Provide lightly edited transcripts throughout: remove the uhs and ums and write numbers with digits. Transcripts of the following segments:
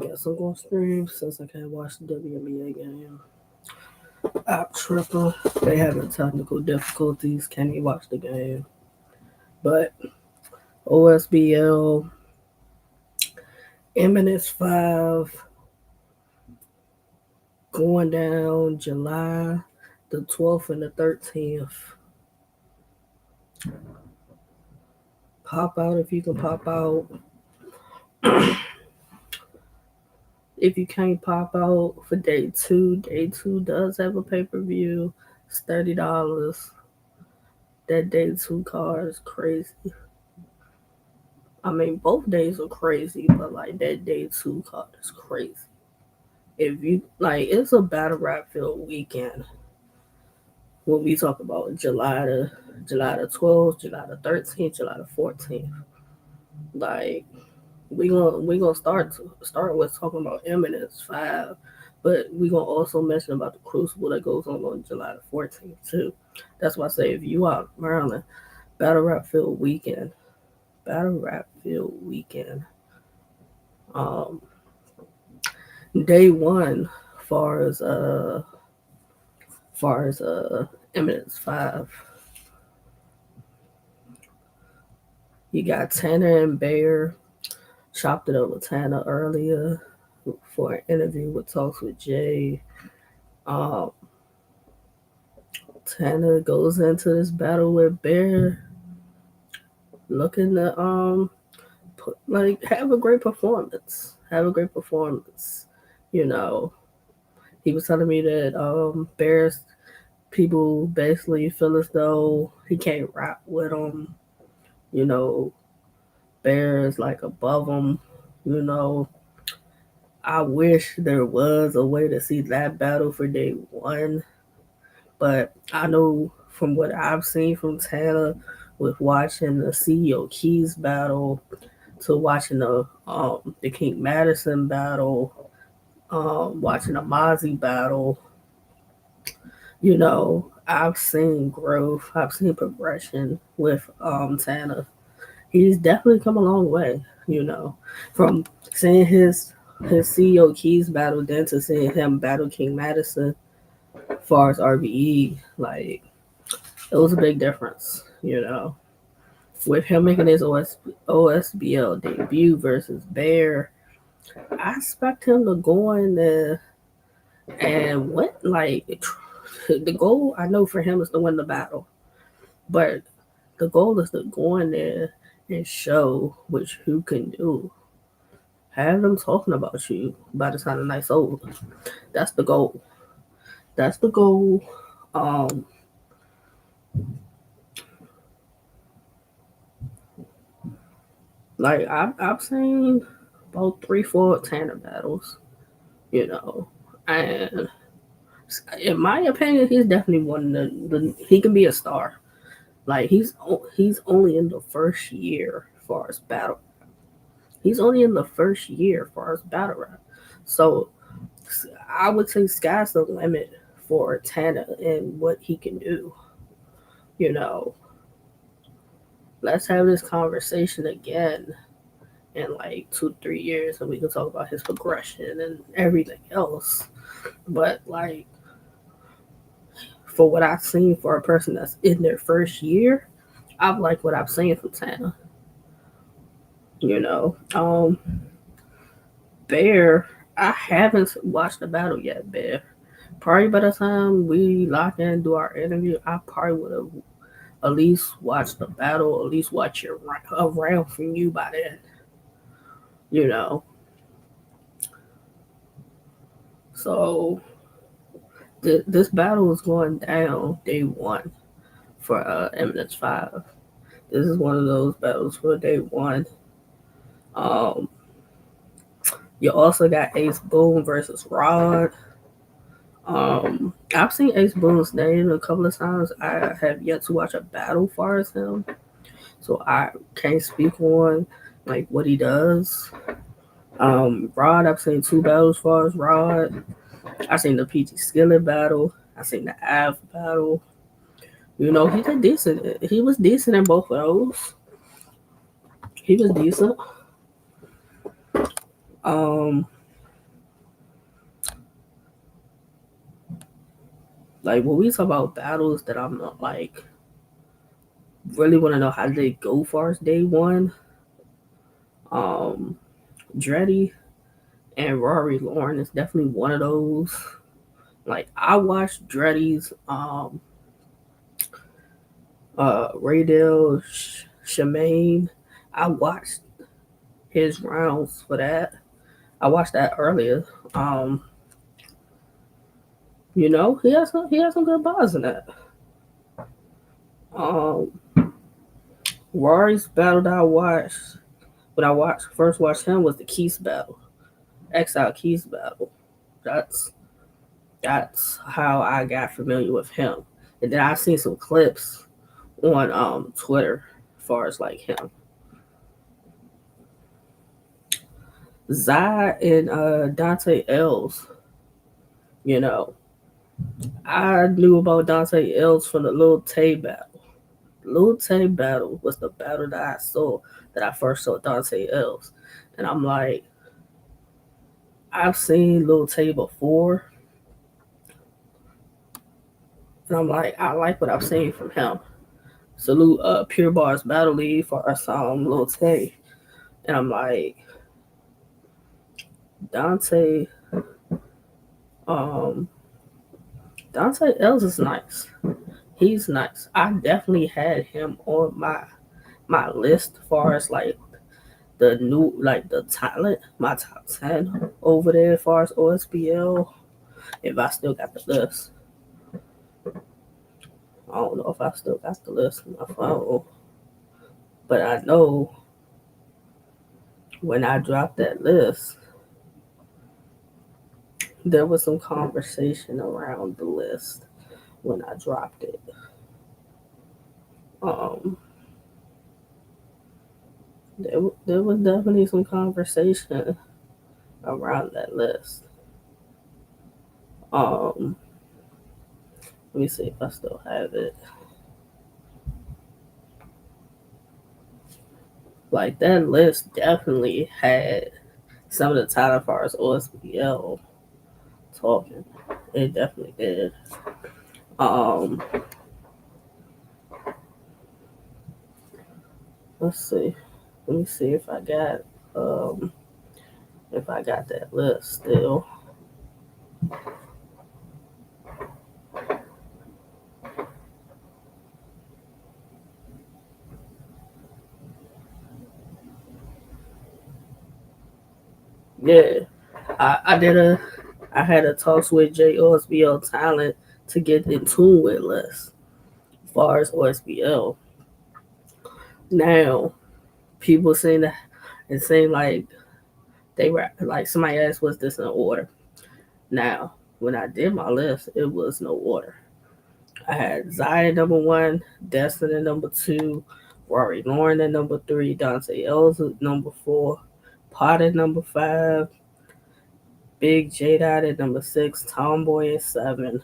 Guess I'm gonna stream since I can't watch the WNBA game. App tripping. They having technical difficulties. Can't even watch the game. But OSBL, Eminence 5 going down July the 12th and the 13th. Pop out if you can pop out. If you can't pop out for day two does have a pay-per-view. It's $30. That day two card is crazy. I mean, both days are crazy, but like that day two card is crazy. If you like, it's a battle rap filled weekend. When we talk about July the 12th, July the 13th, July the 14th, like we gonna start with talking about Eminence 5, but we gonna also mention about the Crucible that goes on July the 14th too. That's why I say if you out Maryland, battle rap filled weekend, battle rap filled weekend. Um, day one, far as Eminence 5, you got Tanner and Bear. Chopped it up with Tanner earlier for an interview with Talks with Jay. Um, Tanner goes into this battle with Bear, looking to have a great performance. Have a great performance. You know, he was telling me that Bear's people basically feel as though he can't rap with him. You know, Bear is like above him. You know, I wish there was a way to see that battle for day one, but I know from what I've seen from Tanner with watching the CEO Keys battle to watching the King Madison battle, watching the Mozzie battle, you know, I've seen growth, I've seen progression with Tanner. He's definitely come a long way, you know, from seeing his CEO Keys battle then to seeing him battle King Madison as far as RBE, like it was a big difference, you know. With him making his OSBL debut versus Bear, I expect him to go in there and win. Like the goal, I know for him is to win the battle, but the goal is to go in there and show which who can do. Have them talking about you by the time the night's over. That's the goal. That's the goal. Um, like I've seen about 3, 4 Tanner battles, you know, and in my opinion, he's definitely one of the he can be a star. Like he's only in the first year as far as battle. He's only in the first year as far as battle rap. So I would say sky's the limit for Tanner and what he can do. You know, let's have this conversation again in like 2, 3 years, and we can talk about his progression and everything else. But like for what I've seen for a person that's in their first year, I've liked what I've seen from Tanner. You know, Bear, I haven't watched the battle yet, Bear. Probably by the time we lock in and do our interview, I probably would have at least watched the battle, at least watch a round from you by then. You know, so this battle is going down day one for Eminence 5. This is one of those battles for day one. Um, you also got Ace Boone versus Rod. I've seen Ace Boone's name a couple of times. I have yet to watch a battle far as him, so I can't speak on like what he does. Rod, I've seen 2 battles far as Rod. I've seen the PG Skillet battle. I've seen the Av battle. You know, he did decent. He was decent in both of those. He was decent. Like when we talk about battles that I'm not like really want to know how they go far as day one. Dreddy and Rory Lauren is definitely one of those. Like I watched Dreddy's Raydale Shemaine. I watched his rounds for that. I watched that earlier. Um, he has some good bars in that. Um, Rory's battle that I watched when first watched him was the Keys battle, Exile Keys battle. That's how I got familiar with him. And then I've seen some clips on Twitter as far as like him. Zai and Dante Els, you know, I knew about Dante Els from the Lil Tay battle. Lil Tay battle was the battle that I first saw Dante Els. And I'm like, I've seen Lil Tay before. And I'm like, I like what I've seen from him. Salute Pure Bar's Battle League for us Lil Tay. And I'm like, Dante um Dante Els is nice. He's nice. I definitely had him on my list as far as like the new like the talent, my top 10 over there as far as OSBL. If I still got the list. I don't know if I still got the list on my phone. But I know when I dropped that list, there was some conversation around the list when I dropped it. Um, there was definitely some conversation around that list. Um, Let me see if I still have it. Like that list definitely had some of the title for as OSBL talking. It definitely did. Um, let's see. Let me see um if I got that list still. Yeah, I had a talks with J OSBL talent to get in tune with list as far as OSBL. Now people saying that and saying like they were like somebody asked was this in order. Now when I did my list, it was no order. I had Zion number one, Destin at number two, Rory Lauren at number three, Dante Els at number four, Pot at number five, Big J Dot at number six, Tomboy at seven,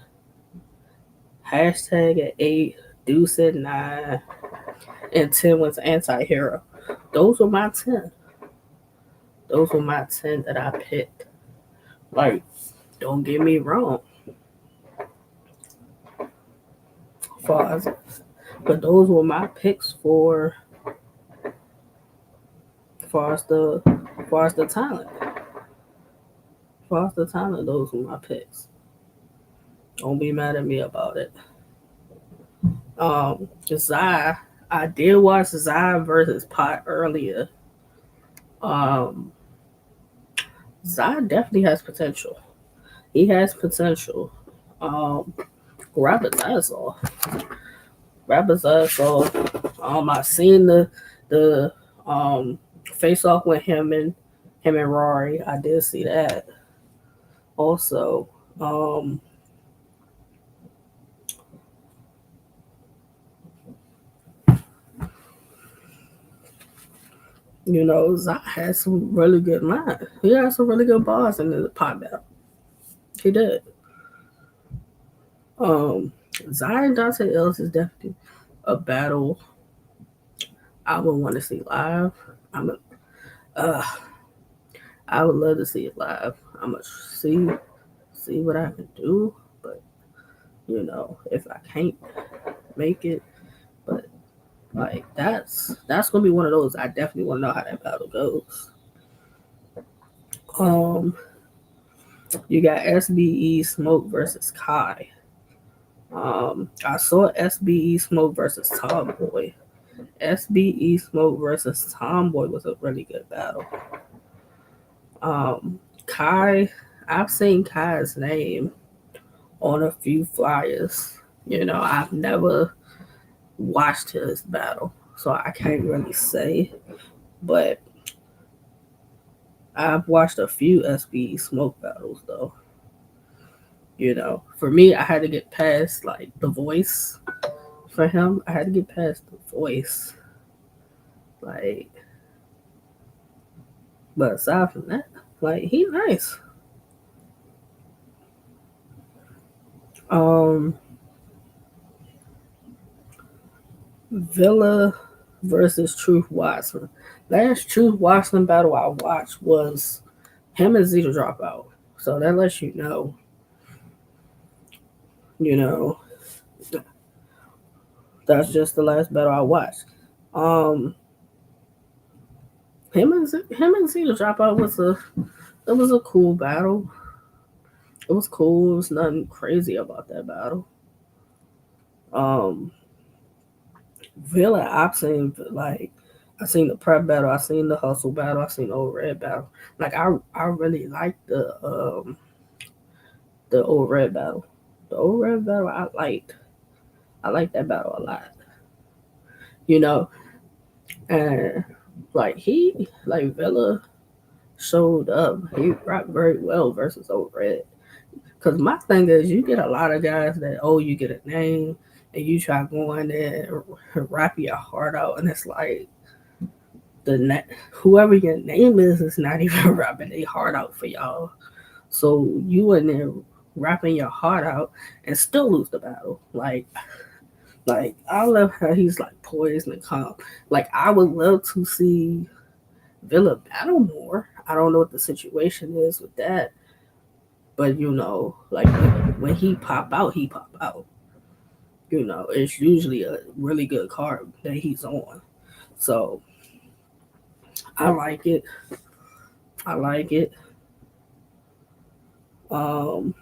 Hashtag at eight, Deuce at nine, and 10 was Anti-Hero. Those were my 10. Those were my 10 that I picked. Like, don't get me wrong. But those were my picks for far as the talent. Far as the talent, those were my picks. Don't be mad at me about it. Zai, I did watch Zai versus Pot earlier. Zai definitely has potential. He has potential. Rabbit's ass off. Rabbit's ass off. I seen the face off with him and Rory. I did see that. Also, Zai had some really good lines. He had some really good bars in the pot battle. He did. Zai and Dante Els is definitely a battle I would want to see live. I'm a, I would love to see it live. I'm gonna see what I can do, but if I can't make it, but like that's gonna be one of those. I definitely want to know how that battle goes. Um, you got SBE Smoke versus Kai. I saw SBE Smoke versus Tomboy. SBE Smoke versus Tomboy was a really good battle. Kai, I've seen Kai's name on a few flyers. I've never watched his battle, so I can't really say. But I've watched a few SBE Smoke battles though. For me, I had to get past like the voice. For him, I had to get past the voice. Like, but aside from that, like he's nice. Um, Villa versus Truth Watson. Last Truth Watson battle I watched was him and Zeta Dropout. So that lets you know, that's just the last battle I watched. Um, him and Zeta Dropout was a cool battle. It was cool. It was nothing crazy about that battle. Um, Villa, I seen the prep battle, I seen the hustle battle, I seen the old red battle. Like I really like the old red battle. The old red battle I liked. I liked that battle a lot. You know, and Villa showed up. He rapped very well versus old red. Cause my thing is, you get a lot of guys that you get a name and you try going there and rap your heart out, and it's like whoever your name is not even rapping their heart out for y'all. So you in there rapping your heart out and still lose the battle. Like I love how he's like poised and calm. Like I would love to see Villa battle more. I don't know what the situation is with that, but like when he pop out, he pop out. It's usually a really good card that he's on. So I like it. I like it. Um,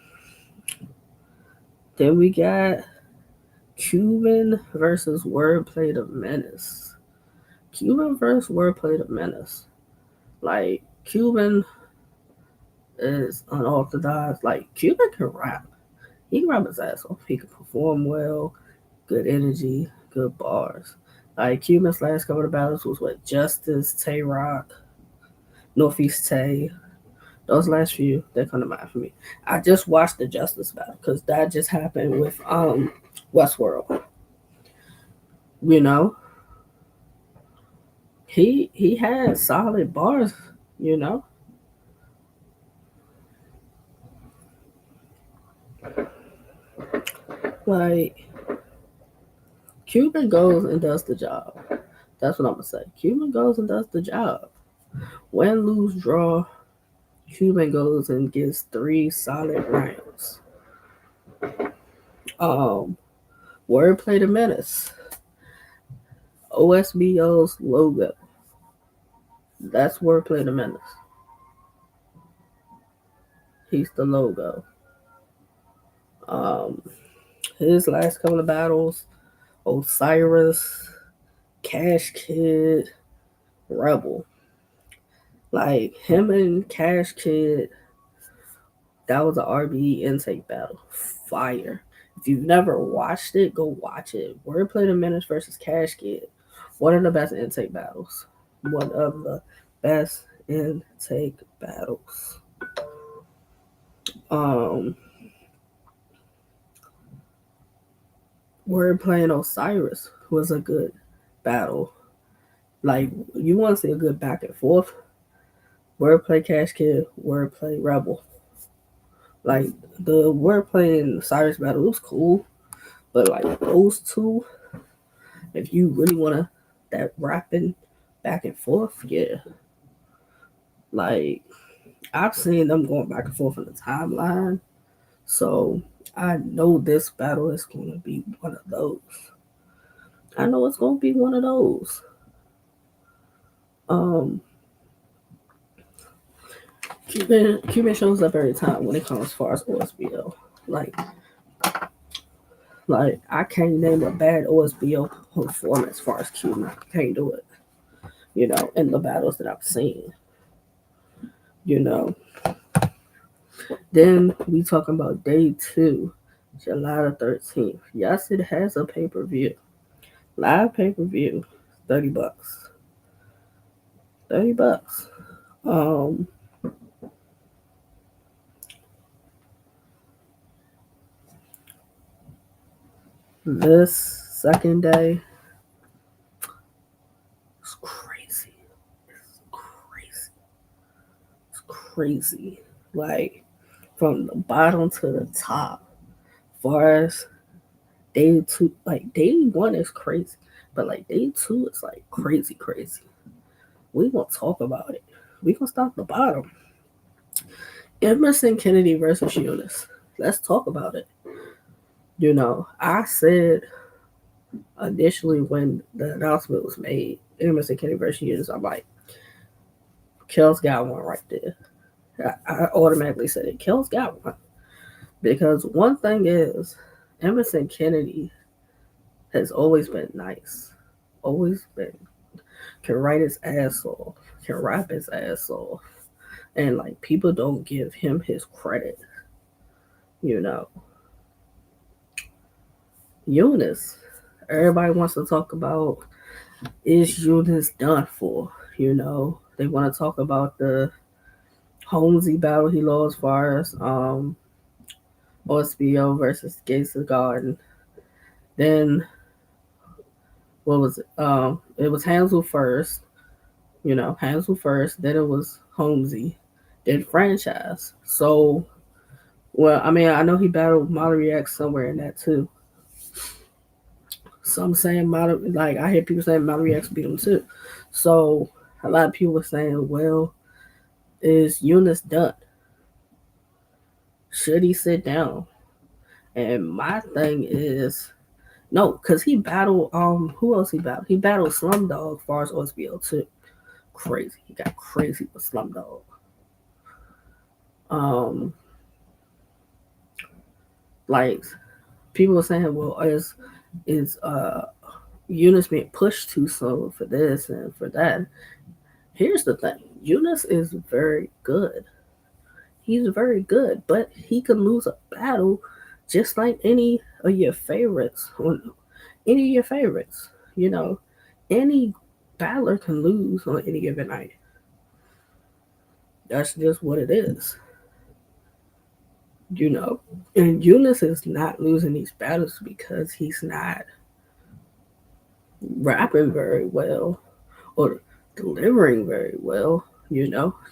then we got Cuban versus Wordplay the Menace. Cuban versus Wordplay the Menace. Like Cuban is unorthodox. Like Cuban can rap. He can rap his ass off. He can perform well. Good energy. Good bars. Like Cuban's last couple of battles was with Justice, Tay Rock, Northeast Tay. Those last few, they come to mind for me. I just watched the Justice battle because that just happened with Westworld. You know, he had solid bars. You know, like Cuban goes and does the job. That's what I'm gonna say. Cuban goes and does the job. Win, lose, draw. Cuban goes and gets 3 solid rounds. Um, Wordplay the Menace. OSBO's logo. That's Wordplay the Menace. He's the logo. Um, his last couple of battles, Osiris, Cash Kid, Rebel. Like him and Cash Kid, that was an RBE intake battle. Fire. If you've never watched it, go watch it. Wordplay the Menace versus Cash Kid. One of the best intake battles. One of the best intake battles. Um, Wordplay and Osiris was a good battle. Like you want to see a good back and forth. Wordplay Cash Kid, Wordplay Rebel. Like the Wordplay and Osiris battle was cool, but like those two, if you really wanna that rapping back and forth, yeah. Like I've seen them going back and forth on the timeline, so I know this battle is going to be one of those. I know it's going to be one of those. Um, Cuban shows up every time when it comes as far as OSBO. Like I can't name a bad OSBO performance as far as Cuban. Can't do it. In the battles that I've seen. You know. Then we talking about day 2, July the 13th. Yes, it has a pay-per-view. Live pay-per-view. $30. $30. Um this second day is crazy. It's crazy. It's crazy. Like from the bottom to the top. Far as day 2, like day 1 is crazy. But like day 2 is like crazy, crazy. We gonna talk about it. We gonna start at the bottom. Emerson Kennedy versus Eunice. Let's talk about it. I said initially when the announcement was made, Emerson Kennedy versus Eunice, I'm like, Kel's got one right there. I automatically said it. Kel's got one. Because one thing is, Emerson Kennedy has always been nice. Always been. Can write his ass off. Can rap his ass off. And like people don't give him his credit. You know. Eunice. Everybody wants to talk about, is Eunice done for? They want to talk about the Holmesy battle he lost, as far as OSBO versus Gates of Garden. Then what was it? It was Hansel first. Hansel first. Then it was Holmesy. Then franchise. So, well, I mean, I know he battled Mallory X somewhere in that too. Some saying like I hear people saying Mallory X beat him too. So a lot of people were saying, well, is Eunice done? Should he sit down? And my thing is no, because he battled who else he battled? He battled Slumdog as far as OSBL too. Crazy. He got crazy with Slumdog. Like people were saying, well, is Eunice being pushed too slow for this and for that? Here's the thing. Eunice is very good. He's very good, but he could lose a battle just like any of your favorites. Any of your favorites, any battler can lose on any given night. That's just what it is. And Eunice is not losing these battles because he's not rapping very well or delivering very well.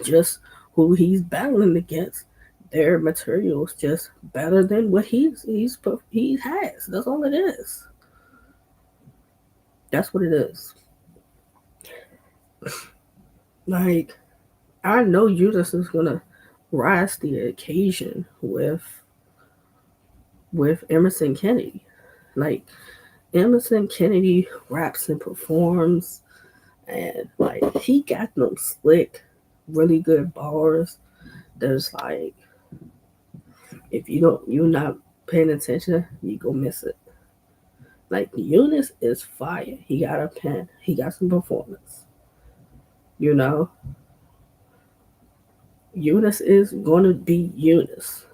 Just who he's battling against, their material's just better than what he has. That's all it is. That's what it is. Like, I know Eunice is gonna rise to the occasion with Emerson Kennedy. Like, Emerson Kennedy raps and performs, and like he got them slick, really good bars. There's like, if you're not paying attention, you go miss it. Like Eunice is fire. He got a pen. He got some performance. You know, Eunice is gonna be Eunice.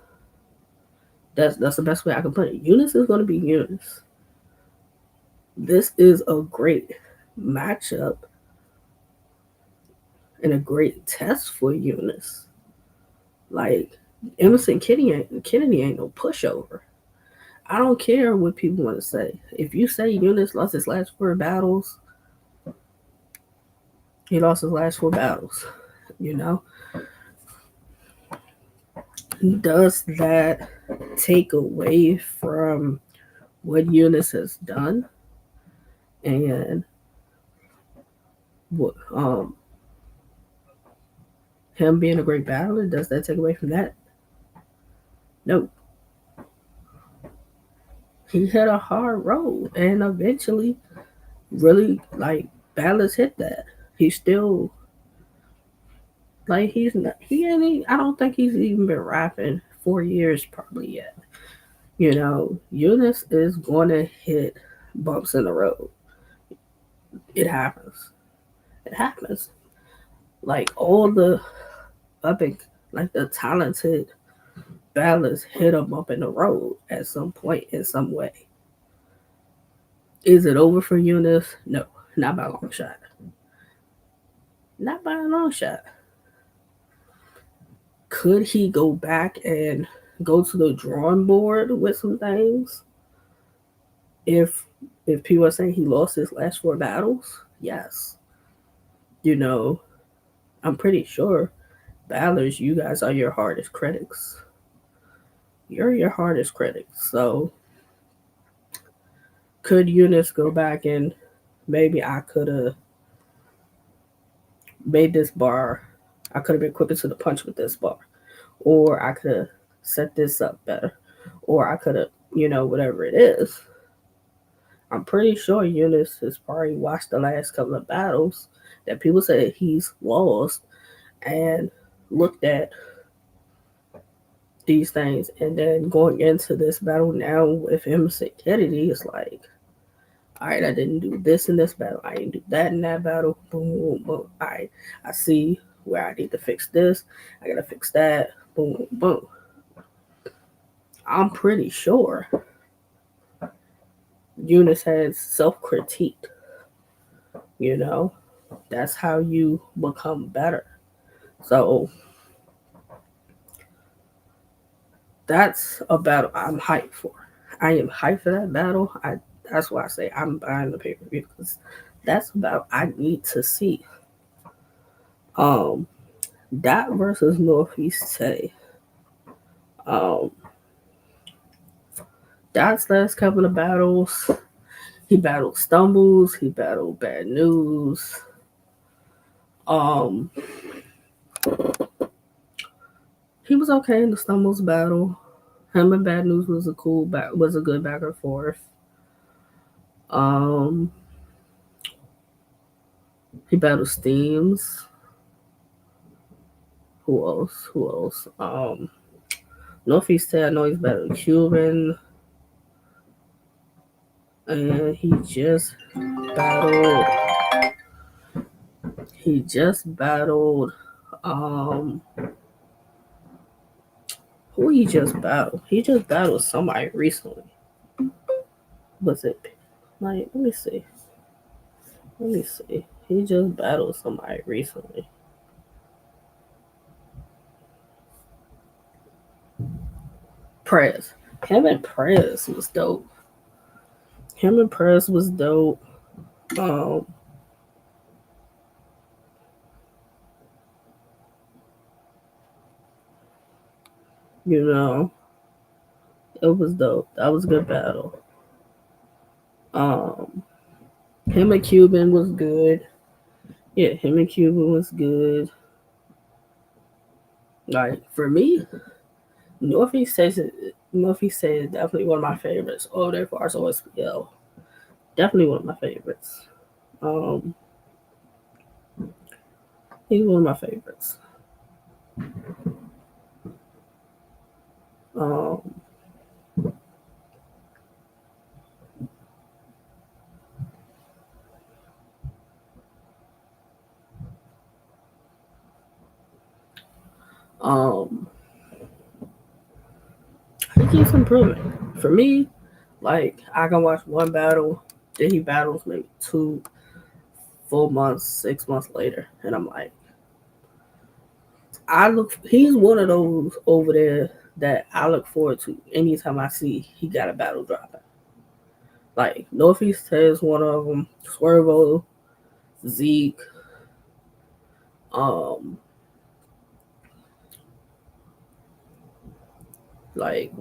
That's the best way I can put it. Eunice is gonna be Eunice. This is a great matchup and a great test for Eunice. Like Emerson Kennedy ain't no pushover. I don't care what people want to say. If you say Eunice lost his last 4 battles, he lost his last 4 battles. Does that take away from what Eunice has done and what him being a great battler, does that take away from that? No. He hit a hard road, and eventually, really, like, battlers hit that. He's still, like, he's not, he ain't, I don't think he's even been rapping 4 years probably yet. You know, Eunice is going to hit bumps in the road. It happens. It happens. Like, all the up and, like, the talented battlers hit a bump in the road at some point in some way. Is it over for Eunice? No, not by a long shot. Not by a long shot. Could he go back and go to the drawing board with some things? If people are saying he lost his last 4 battles, yes. You know, I'm pretty sure battlers, you guys are your hardest critics. You're your hardest critics. So could Eunice go back and maybe I could have made this bar, I could have been quicker to the punch with this bar, or I could have set this up better, or I could have, whatever it is. I'm pretty sure Eunice has probably watched the last couple of battles that people say he's lost and looked at these things, and then going into this battle now with Emerson Kennedy, it's like, all right, I didn't do this in this battle. I didn't do that in that battle. Boom, boom, boom. All right, I see where I need to fix this. I got to fix that. Boom, boom. I'm pretty sure Eunice has self-critique. That's how you become better. So that's a battle I'm hyped for. I am hyped for that battle. That's why I say I'm buying the pay-per-view, because that's about I need to see. That versus Northeast Tay. That's last couple of battles. He battled Stumbles. He battled Bad News. He was okay in the Stumbles battle. Him and Bad News was a good back and forth. He battled Steams. Who else? Northeast Tay, I know he's battled Cuban. And he just battled who he just battled? He just battled somebody recently. Was it like let me see. He just battled somebody recently. Prez. Him and Prez was dope. It was dope. That was a good battle. Him and Cuban was good. Yeah, him and Cuban was good. Like, for me, Northeast Tay is definitely one of my favorites. Oh, there for Osbl. Definitely one of my favorites. He's one of my favorites. He keeps improving. For me, like, I can watch one battle, then he battles maybe 2 full months, 6 months later, and I'm like, he's one of those over there that I look forward to anytime I see he got a battle dropping. Like, Northeast Tay is one of them. Swervo, Zeke, like,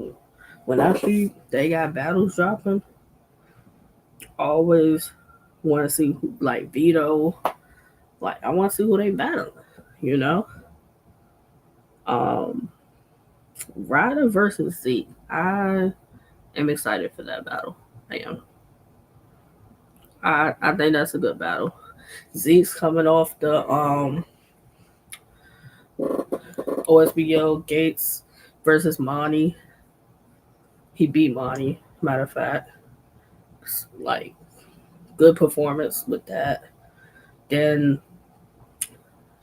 when I see they got battles dropping, always want to see like Vito. Like, I want to see who they battling. Ryder versus Zeke. I am excited for that battle. I am. I think that's a good battle. Zeke's coming off the OSBL Gates versus Monty. He beat Monty. Matter of fact, like good performance with that. Then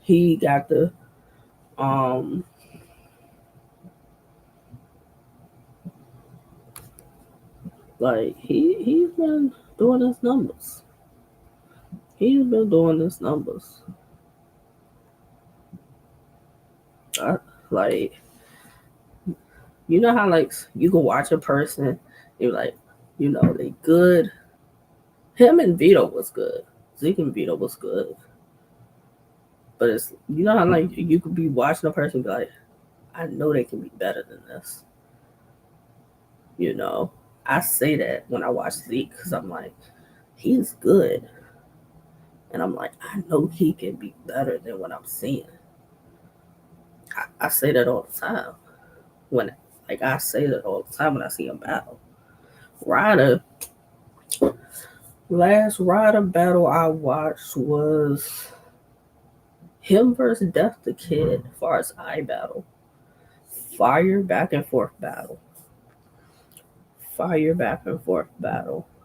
he got the like he's been doing his numbers. He's been doing his numbers. Like, you know how like you can watch a person, you're like, you know, they good. Him and Vito was good. Zeke and Vito was good. But it's, you know how like you could be watching a person and be like, I know they can be better than this. You know, I say that when I watch Zeke because I'm like, he's good. And I'm like, I know he can be better than what I'm seeing. I say that all the time. I say that all the time when I see him battle. Ryder, last Ryder battle I watched was him versus Death the Kid as far as I battle. Fire back and forth battle.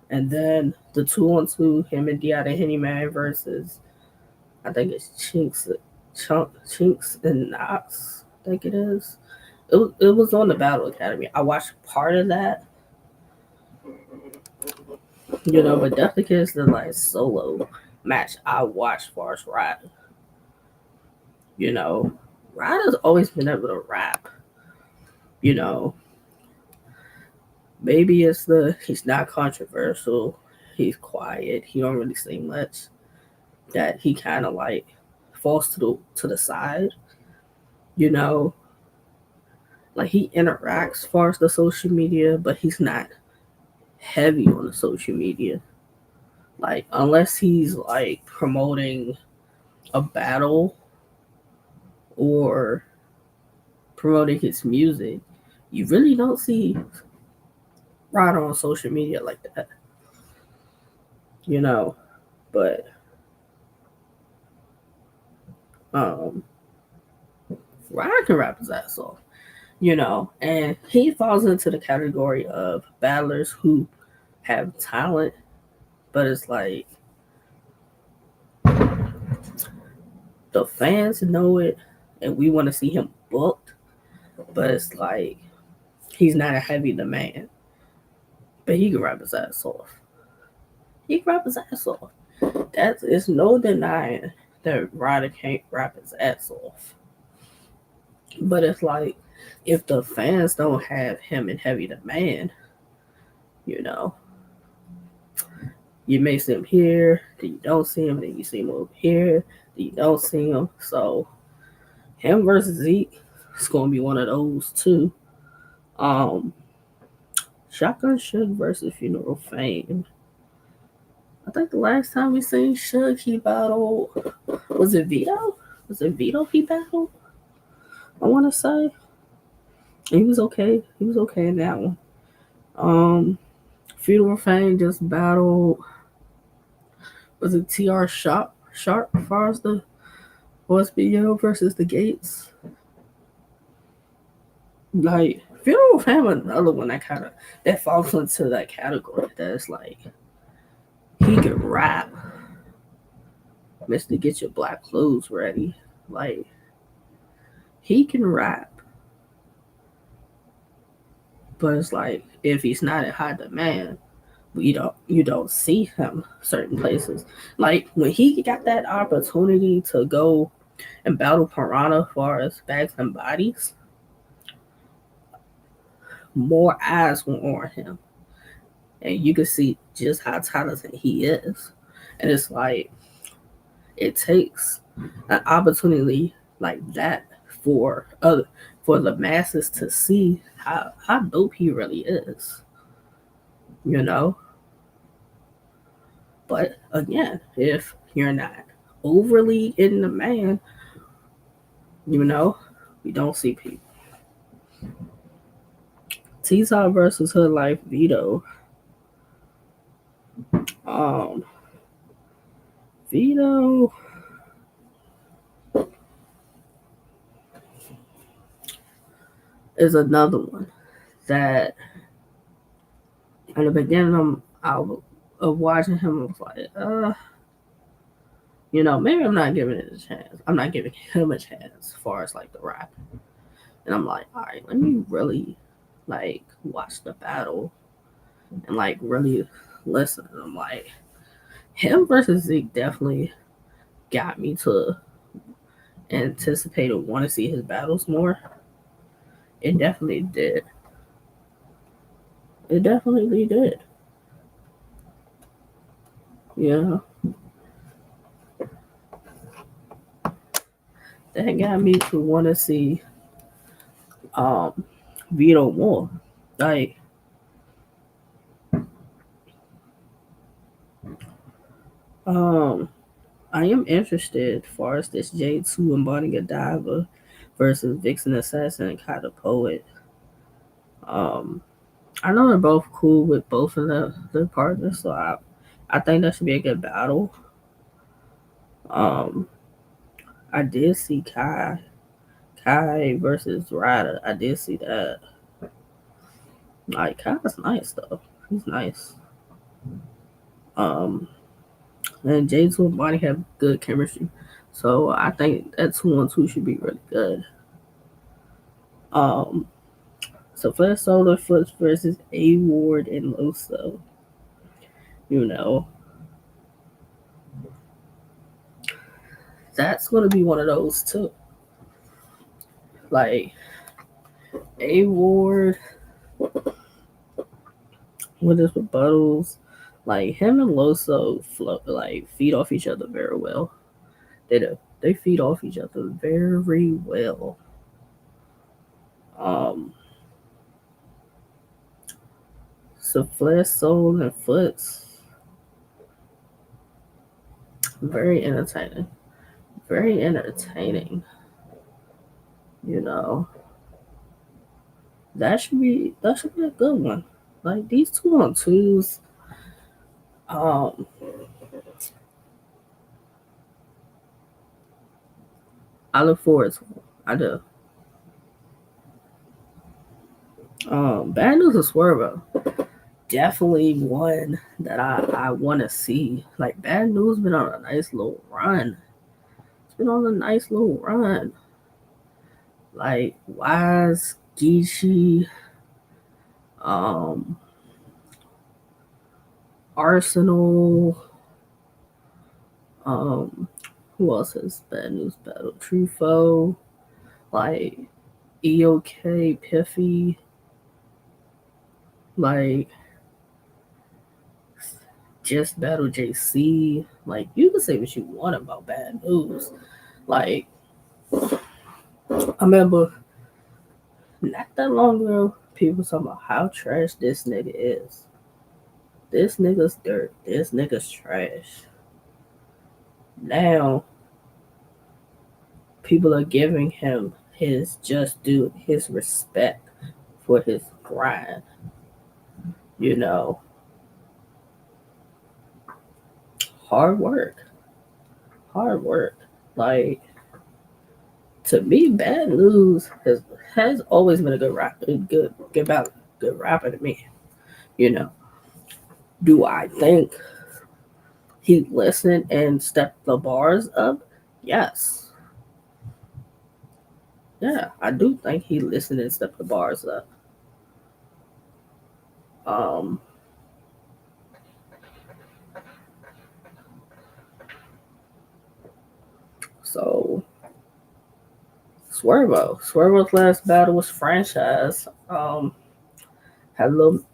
And then the 2-on-2, him and Deotta Henny Man versus, I think it's Chinks and Knox, I think it is. It was on the Battle Academy. I watched part of that. You know, but Death the Kid is the like solo match I watched as far as Ryder. You know, Ryder's always been able to rap. You know, maybe he's not controversial, he's quiet, he don't really say much. That he kind of like falls to the side. You know, like he interacts as far as the social media, but he's not heavy on the social media. Like unless he's like promoting a battle or promoting his music, you really don't see Ryder on social media like that. You know, but Ryder can rap his ass off. You know, and he falls into the category of battlers who have talent, but it's like the fans know it and we want to see him booked, but it's like he's not a heavy demand. But he can rap his ass off. It's no denying that Ryder can't rap his ass off. But it's like if the fans don't have him in heavy demand, you know, you may see him here, then you don't see him, then you see him over here, then you don't see him. So him versus Zeke, it's gonna be one of those too. Shotgun Suge versus Funeral Fame. I think the last time we seen Suge, he battled, was it Vito? He battled? I want to say. He was okay. In that one. Funeral Fame just battled, was it TR Sharp as far as the OSBL versus the Gates? Like, Funeral Fame, another one that falls into that category. That's like, he can rap. Mr. Get Your Black Clothes Ready. Like, he can rap. But it's like, if he's not in high demand, you don't see him certain places. Like when he got that opportunity to go and battle Piranha as far as Bags and Bodies, more eyes were on him. And you can see just how talented he is. And it's like it takes an opportunity like that for the masses to see how dope he really is. You know? But again, if you're not overly in demand, you know, We don't see people. T-Top versus Hood Life Vito. Vito is another one that in the beginning of watching him, I was like, maybe I'm not giving it a chance. I'm not giving him a chance as far as like the rap. And I'm like, all right, let me really like watch the battle and like really listen. And I'm like, him versus Zeke definitely got me to anticipate or want to see his battles more. It definitely did. It definitely did. Yeah. That got me to want to see Vito more. Like, I am interested as far as this J2 embodying a diver versus Vixen Assassin and Kata Poet. I know they're both cool with both of their partners, so I think that should be a good battle. I did see Kai versus Ryder. I did see that. Like Kai's nice though. He's nice. And J2 and Bonnie have good chemistry. So I think that 2-on-2 should be really good. So Flash Solar Foots versus A Ward and Loso. That's gonna be one of those too. Like A Ward with his rebuttals, like him and Loso feed off each other very well. They do. They feed off each other very well. So Flesh, Soul, and Foots, very entertaining. Very entertaining. That should be a good one. Like these 2-on-2s, I look forward to them. I do. Bad News of Swervo. Definitely one that I want to see. Like Bad News been on a nice little run. It's been on a nice little run. Like Wise, Geechee, Arsenal, who else has Bad News battle? Trufo, like EOK, Piffy, like just battle JC. Like you can say what you want about Bad News. Like I remember not that long ago, people talking about how trash this nigga is. This nigga's dirt. This nigga's trash. Now people are giving him his just due, his respect for his grind. Hard work. Hard work. Like to me, Bad News has always been a good rapper, good rapper to me. Do I think he listened and stepped the bars up? Yes. Yeah, I do think he listened and stepped the bars up. So Swervo's last battle was franchise. Had a little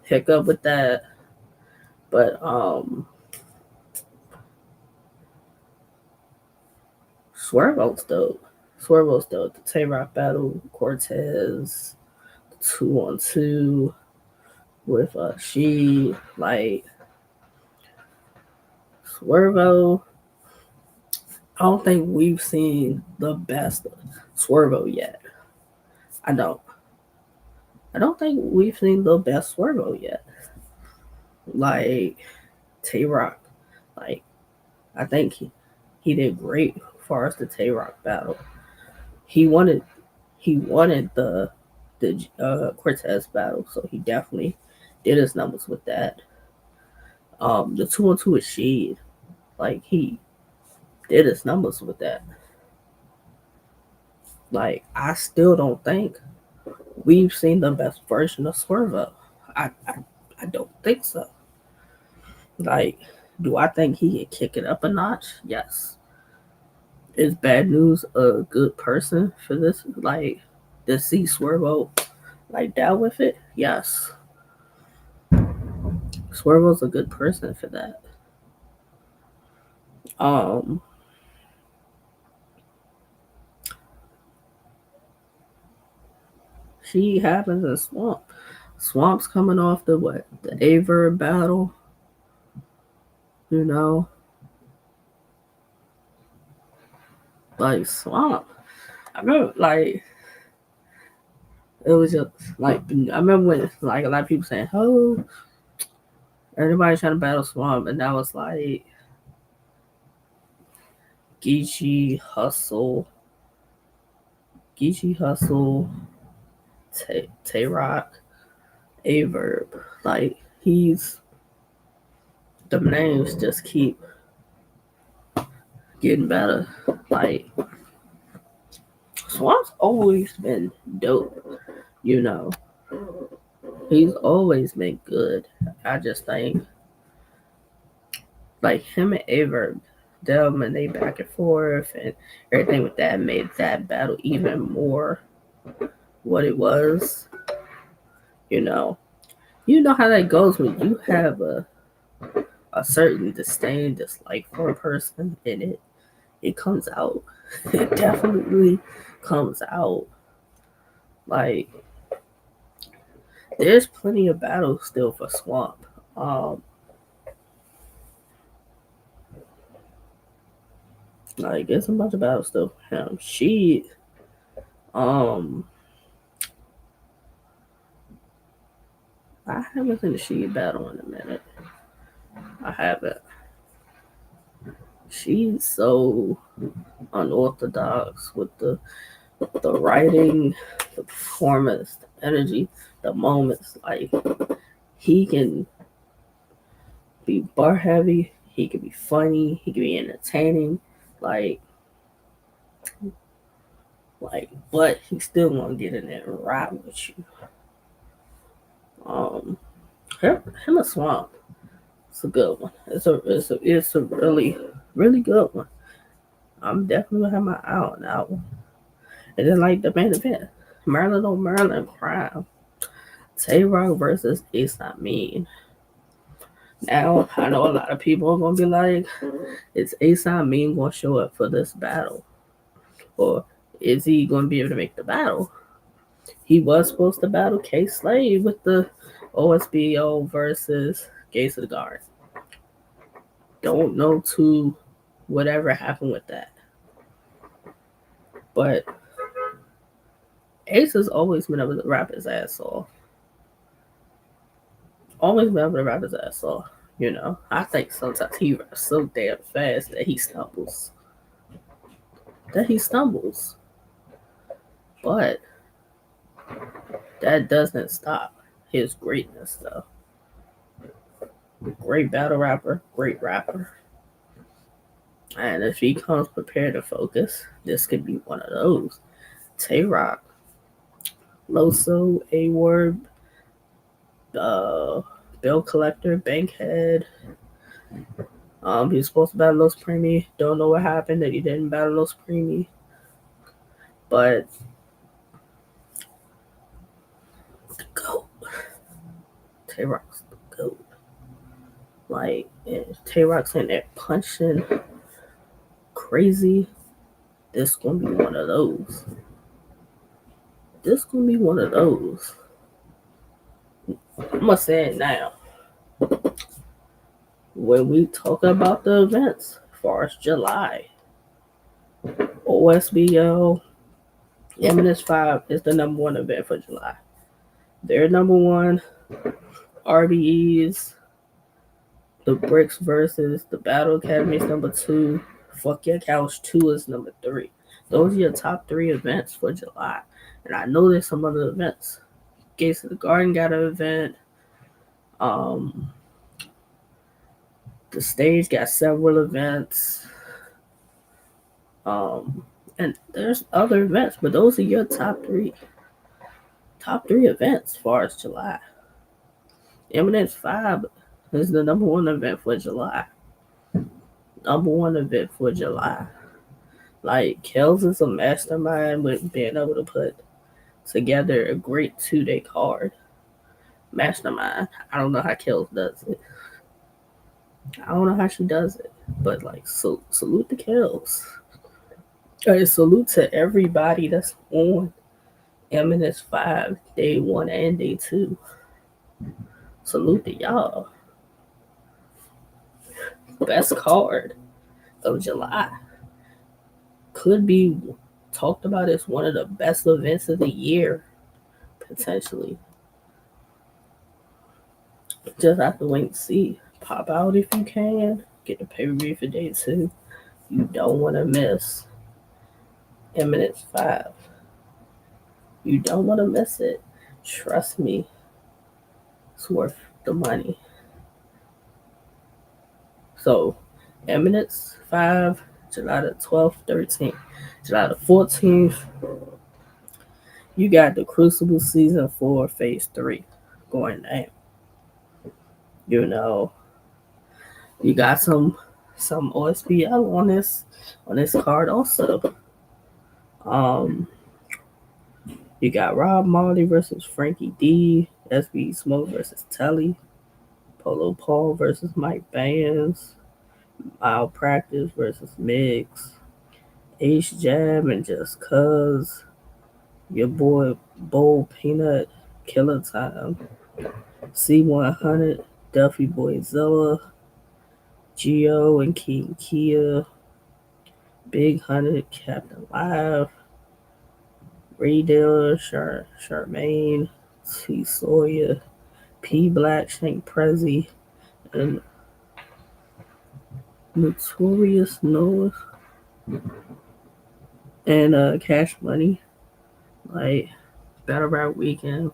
hiccup with that, but Swervo's dope. The Tay-Rock battle, Cortez, 2-on-2 with she like Swervo. I don't think we've seen the best Swervo yet. I don't. I don't think we've seen the best Swervo yet. Like Tay Rock. Like I think he did great as far as the Tay Rock battle. He wanted the Cortez battle, so he definitely did his numbers with that. The 2-on-2 with Sheed, like he did his numbers with that. Like I still don't think we've seen the best version of Swervo. I don't think so. Like, do I think he can kick it up a notch? Yes. Is Bad News a good person for this? Like, to see Swervo like that with it? Yes. Swervo's a good person for that. Um, she happens in Swamp. Swamp's coming off the what? The Aver battle. You know, like Swamp. I remember like it was just like I remember when like a lot of people saying, "Oh, everybody trying to battle Swamp," and that was like Geechee Hustle, Tay Rock, Averb. Like he's the names just keep getting better. Like Swamp's always been dope, you know. He's always been good. I just think like him and Averb, them and they back and forth and everything with that made that battle even more what it was. You know. You know how that goes when you have a certain disdain, dislike for a person and it comes out. It definitely comes out. Like there's plenty of battles still for Swamp. Like there's a bunch of battles still for him. Um I haven't seen a She battle in a minute. I haven't. She's so unorthodox with the writing, the performance, the energy, the moments. Like he can be bar heavy, he can be funny, he can be entertaining, like but he's still gonna get in there and ride with you. Um him a Swamp. It's a good one. It's a really good one. I'm definitely gonna have my eye on that one. And then like the main event, Maryland on Maryland crime. Tay Rock versus Ace Not Mean. Now I know a lot of people are gonna be like, is Ace Not Mean gonna show up for this battle? Or is he gonna be able to make the battle? He was supposed to battle K Slade with the OSBO versus Gates of the Guard. Don't know to whatever happened with that. But Ace has always been able to rap his ass off. Always been able to rap his ass off. You know, I think sometimes he raps so damn fast that he stumbles. But that doesn't stop his greatness, though. Great battle rapper, great rapper. And if he comes prepared to focus, this could be one of those. Tay Rock, Loso, A Word, Bill Collector, Bankhead. He was supposed to battle Los Primi. Don't know what happened that he didn't battle Los Primi. But the GOAT. Tay Rock's the GOAT. Like, Tay Rock's in there punching crazy. This gonna be one of those. I'm gonna say it now. When we talk about the events, as far as July, OSBL, Eminence 5 is the number one event for July. Their number one, RBEs, the Bricks versus the Battle Academy is number 2. Fuck Your Couch 2 is number 3. Those are your top 3 events for July. And I know there's some other events. Gates of the Garden got an event. The stage got several events. And there's other events, but those are your top three events as far as July. Eminence 5 is the number one event for July. Number one event for July. Like, Kels is a mastermind with being able to put together a great 2-day card. Mastermind. I don't know how Kels does it. I don't know how she does it. But, like, salute to Kels. Salute to everybody that's on Eminence 5, day 1 and day 2. Salute to y'all. Best card of July. Could be talked about as one of the best events of the year, potentially. Just have to wait and see. Pop out if you can. Get the pay-per-view for day 2. You don't want to miss Eminence 5. You don't want to miss it. Trust me. It's worth the money. So, Eminence 5, July the 12th, 13th. July the 14th, you got the Crucible Season 4, Phase 3 going down. You know, you got some OSBL on this card also. You got Rob Marley versus Frankie D, SB Smoke versus Telly, Polo Paul versus Mike Bands, Malpractice versus Miggs, Ace Jam and Just Cuz, your boy Bowl Peanut, Killer Time, C100, Duffy Boy Zilla, Geo and King Kia, Big 100, Captain Live, Ray Diller, Charmaine, T Sawyer, P Black, Shank Prezi, and Notorious Noah, and Cash Money. Like, Battle Rap Weekend,